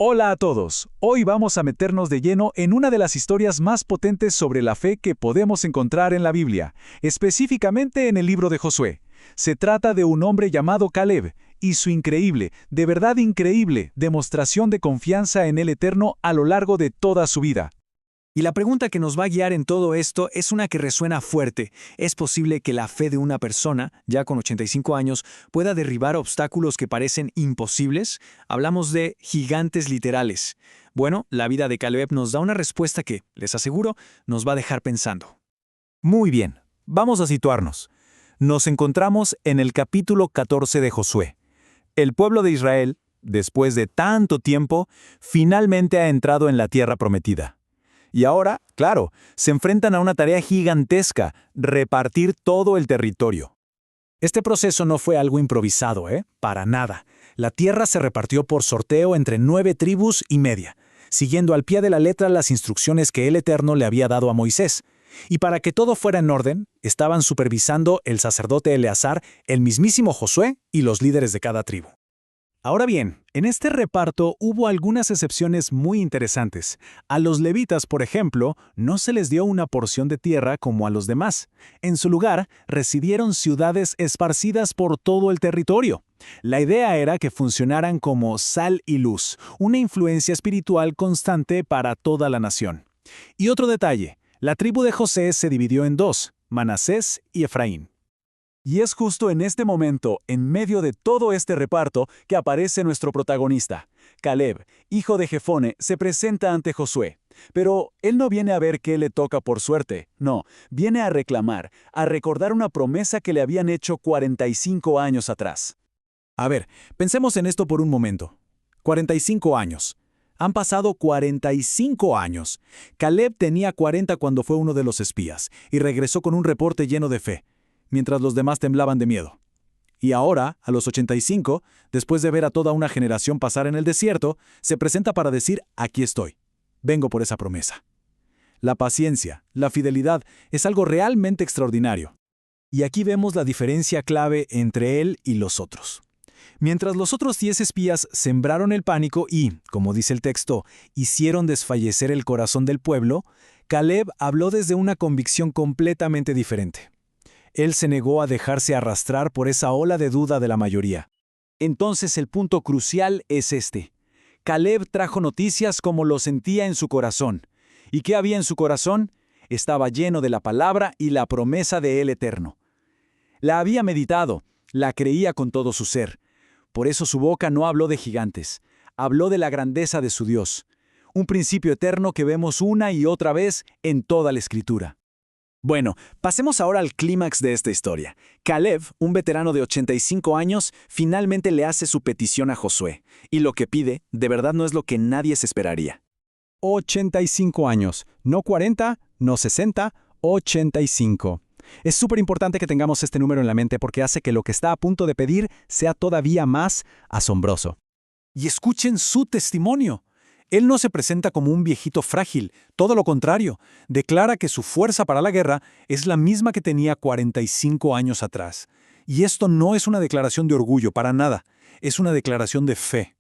Hola a todos. Hoy vamos a meternos de lleno en una de las historias más potentes sobre la fe que podemos encontrar en la Biblia, específicamente en el libro de Josué. Se trata de un hombre llamado Caleb y su increíble, de verdad increíble, demostración de confianza en el Eterno a lo largo de toda su vida. Y la pregunta que nos va a guiar en todo esto es una que resuena fuerte. ¿Es posible que la fe de una persona, ya con 85 años, pueda derribar obstáculos que parecen imposibles? Hablamos de gigantes literales. Bueno, la vida de Caleb nos da una respuesta que, les aseguro, nos va a dejar pensando. Muy bien, vamos a situarnos. Nos encontramos en el capítulo 14 de Josué. El pueblo de Israel, después de tanto tiempo, finalmente ha entrado en la tierra prometida. Y ahora, claro, se enfrentan a una tarea gigantesca, repartir todo el territorio. Este proceso no fue algo improvisado, Para nada. La tierra se repartió por sorteo entre 9 tribus y media, siguiendo al pie de la letra las instrucciones que el Eterno le había dado a Moisés. Y para que todo fuera en orden, estaban supervisando el sacerdote Eleazar, el mismísimo Josué y los líderes de cada tribu. Ahora bien, en este reparto hubo algunas excepciones muy interesantes. A los levitas, por ejemplo, no se les dio una porción de tierra como a los demás. En su lugar, recibieron ciudades esparcidas por todo el territorio. La idea era que funcionaran como sal y luz, una influencia espiritual constante para toda la nación. Y otro detalle, la tribu de José se dividió en dos, Manasés y Efraín. Y es justo en este momento, en medio de todo este reparto, que aparece nuestro protagonista. Caleb, hijo de Jefone, se presenta ante Josué. Pero él no viene a ver qué le toca por suerte, no, viene a reclamar, a recordar una promesa que le habían hecho 45 años atrás. A ver, pensemos en esto por un momento. 45 años. Han pasado 45 años. Caleb tenía 40 cuando fue uno de los espías, y regresó con un reporte lleno de fe, mientras los demás temblaban de miedo. Y ahora, a los 85, después de ver a toda una generación pasar en el desierto, se presenta para decir, aquí estoy, vengo por esa promesa. La paciencia, la fidelidad, es algo realmente extraordinario. Y aquí vemos la diferencia clave entre él y los otros. Mientras los otros 10 espías sembraron el pánico y, como dice el texto, hicieron desfallecer el corazón del pueblo, Caleb habló desde una convicción completamente diferente. Él se negó a dejarse arrastrar por esa ola de duda de la mayoría. Entonces el punto crucial es este. Caleb trajo noticias como lo sentía en su corazón. ¿Y qué había en su corazón? Estaba lleno de la palabra y la promesa de el Eterno. La había meditado, la creía con todo su ser. Por eso su boca no habló de gigantes, habló de la grandeza de su Dios. Un principio eterno que vemos una y otra vez en toda la Escritura. Bueno, pasemos ahora al clímax de esta historia. Caleb, un veterano de 85 años, finalmente le hace su petición a Josué. Y lo que pide, de verdad no es lo que nadie se esperaría. 85 años, no 40, no 60, 85. Es súper importante que tengamos este número en la mente porque hace que lo que está a punto de pedir sea todavía más asombroso. Y escuchen su testimonio. Él no se presenta como un viejito frágil, todo lo contrario, declara que su fuerza para la guerra es la misma que tenía 45 años atrás. Y esto no es una declaración de orgullo, para nada, es una declaración de fe.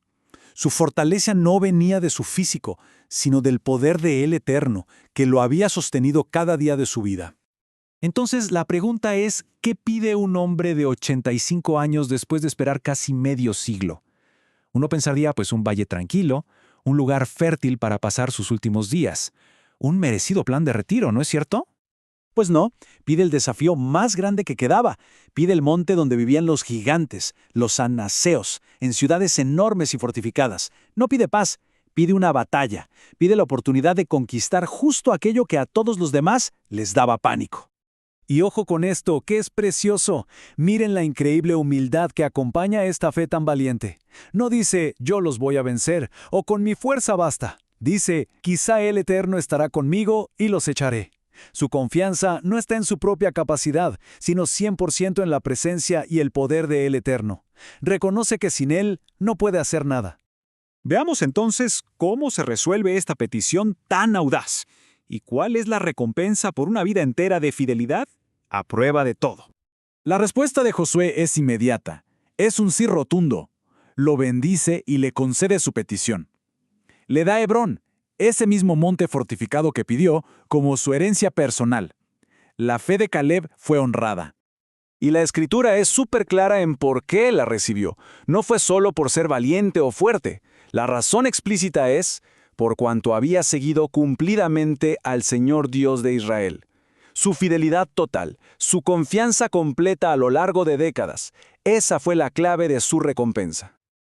Su fortaleza no venía de su físico, sino del poder de Él eterno, que lo había sostenido cada día de su vida. Entonces la pregunta es, ¿qué pide un hombre de 85 años después de esperar casi medio siglo? Uno pensaría, pues, un valle tranquilo, un lugar fértil para pasar sus últimos días. Un merecido plan de retiro, ¿no es cierto? Pues no, pide el desafío más grande que quedaba. Pide el monte donde vivían los gigantes, los anaseos, en ciudades enormes y fortificadas. No pide paz, pide una batalla. Pide la oportunidad de conquistar justo aquello que a todos los demás les daba pánico. Y ojo con esto, que es precioso. Miren la increíble humildad que acompaña esta fe tan valiente. No dice, yo los voy a vencer, o con mi fuerza basta. Dice, quizá el Eterno estará conmigo y los echaré. Su confianza no está en su propia capacidad, sino 100% en la presencia y el poder de el Eterno. Reconoce que sin Él no puede hacer nada. Veamos entonces cómo se resuelve esta petición tan audaz. ¿Y cuál es la recompensa por una vida entera de fidelidad? A prueba de todo. La respuesta de Josué es inmediata. Es un sí rotundo. Lo bendice y le concede su petición. le da Hebrón, ese mismo monte fortificado que pidió, como su herencia personal. La fe de Caleb fue honrada. Y la escritura es súper clara en por qué la recibió. No fue solo por ser valiente o fuerte. La razón explícita es por cuanto había seguido cumplidamente al Señor Dios de Israel. Su fidelidad total, su confianza completa a lo largo de décadas, esa fue la clave de su recompensa.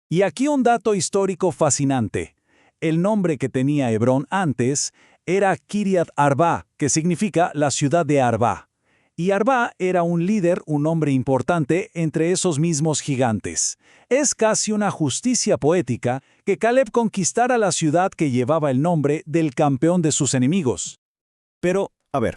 Y aquí un dato histórico fascinante. El nombre que tenía Hebrón antes era Kiriat Arba, que significa la ciudad de Arba. Y Arba era un líder, un hombre importante entre esos mismos gigantes. Es casi una justicia poética que Caleb conquistara la ciudad que llevaba el nombre del campeón de sus enemigos. Pero, a ver,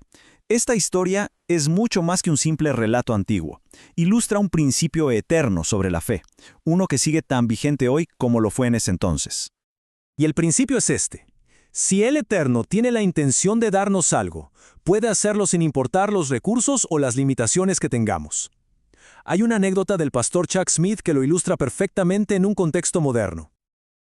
esta historia es mucho más que un simple relato antiguo. Ilustra un principio eterno sobre la fe, uno que sigue tan vigente hoy como lo fue en ese entonces. Y el principio es este. Si el Eterno tiene la intención de darnos algo, puede hacerlo sin importar los recursos o las limitaciones que tengamos. Hay una anécdota del pastor Chuck Smith que lo ilustra perfectamente en un contexto moderno.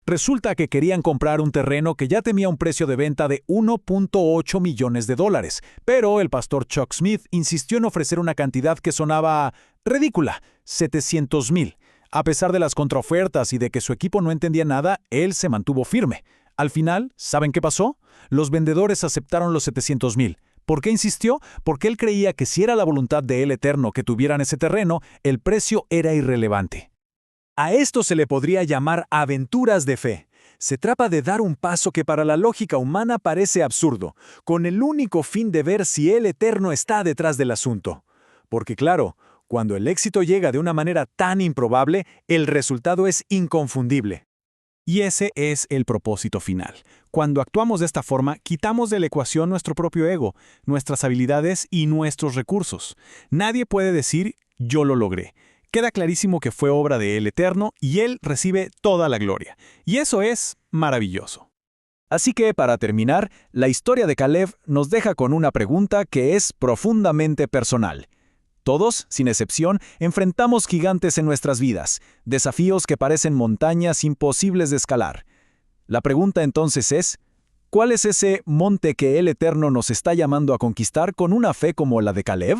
Resulta que querían comprar un terreno que ya tenía un precio de venta de $1.8 millones, pero el pastor Chuck Smith insistió en ofrecer una cantidad que sonaba ridícula, $700,000. A pesar de las contraofertas y de que su equipo no entendía nada, él se mantuvo firme. Al final, ¿saben qué pasó? Los vendedores aceptaron los $700,000. ¿Por qué insistió? Porque él creía que si era la voluntad de El Eterno que tuvieran ese terreno, el precio era irrelevante. A esto se le podría llamar aventuras de fe. Se trata de dar un paso que para la lógica humana parece absurdo, con el único fin de ver si El Eterno está detrás del asunto. Porque claro, cuando el éxito llega de una manera tan improbable, el resultado es inconfundible. Y ese es el propósito final. Cuando actuamos de esta forma, quitamos de la ecuación nuestro propio ego, nuestras habilidades y nuestros recursos. Nadie puede decir, yo lo logré. Queda clarísimo que fue obra de El Eterno y Él recibe toda la gloria. Y eso es maravilloso. Así que, para terminar, la historia de Caleb nos deja con una pregunta que es profundamente personal. Todos, sin excepción, enfrentamos gigantes en nuestras vidas, desafíos que parecen montañas imposibles de escalar. La pregunta entonces es, ¿cuál es ese monte que El Eterno nos está llamando a conquistar con una fe como la de Caleb?